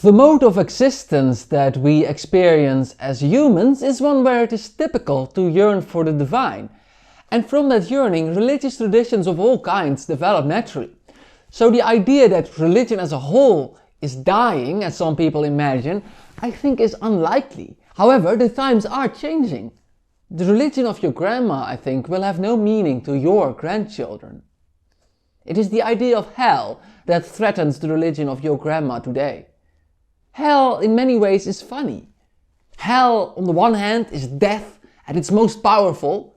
The mode of existence that we experience as humans is one where it is typical to yearn for the divine. And from that yearning, religious traditions of all kinds develop naturally. So the idea that religion as a whole is dying, as some people imagine, I think is unlikely. However, the times are changing. The religion of your grandma, I think, will have no meaning to your grandchildren. It is the idea of hell that threatens the religion of your grandma today. Hell, in many ways, is funny. Hell, on the one hand, is death at its most powerful,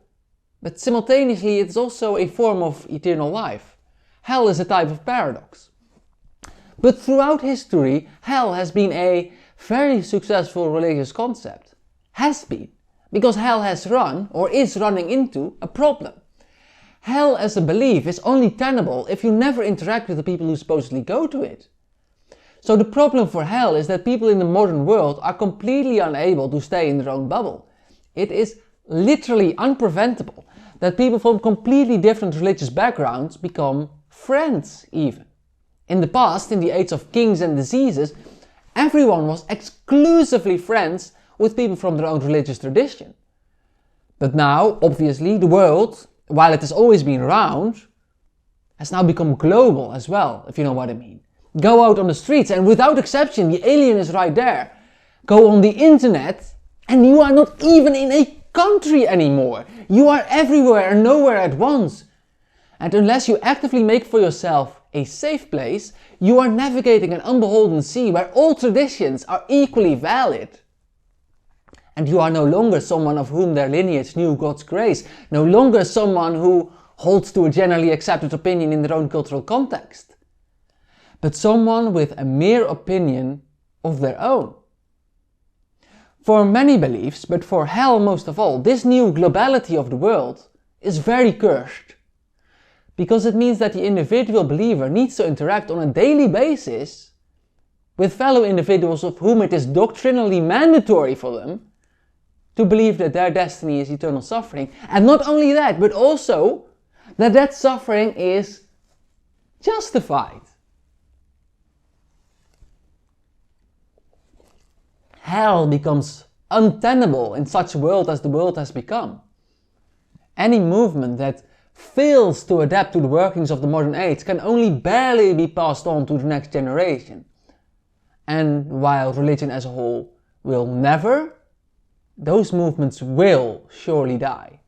but simultaneously it's also a form of eternal life. Hell is a type of paradox. But throughout history, hell has been a very successful religious concept. Has been, because hell has run, or is running into, a problem. Hell as a belief is only tenable if you never interact with the people who supposedly go to it. So the problem for hell is that people in the modern world are completely unable to stay in their own bubble. It is literally unpreventable that people from completely different religious backgrounds become friends even. In the past, in the age of kings and diseases, everyone was exclusively friends with people from their own religious tradition. But now, obviously, the world, while it has always been around, has now become global as well, if you know what I mean. Go out on the streets and without exception the alien is right there. Go on the internet and you are not even in a country anymore. You are everywhere and nowhere at once. And unless you actively make for yourself a safe place, you are navigating an unbeholden sea where all traditions are equally valid. And you are no longer someone of whom their lineage knew God's grace, no longer someone who holds to a generally accepted opinion in their own cultural context, but someone with a mere opinion of their own. For many beliefs, but for hell most of all, this new globality of the world is very cursed. Because it means that the individual believer needs to interact on a daily basis with fellow individuals of whom it is doctrinally mandatory for them to believe that their destiny is eternal suffering. And not only that, but also that that suffering is justified. Hell becomes untenable in such a world as the world has become. Any movement that fails to adapt to the workings of the modern age can only barely be passed on to the next generation. And while religion as a whole will never, those movements will surely die.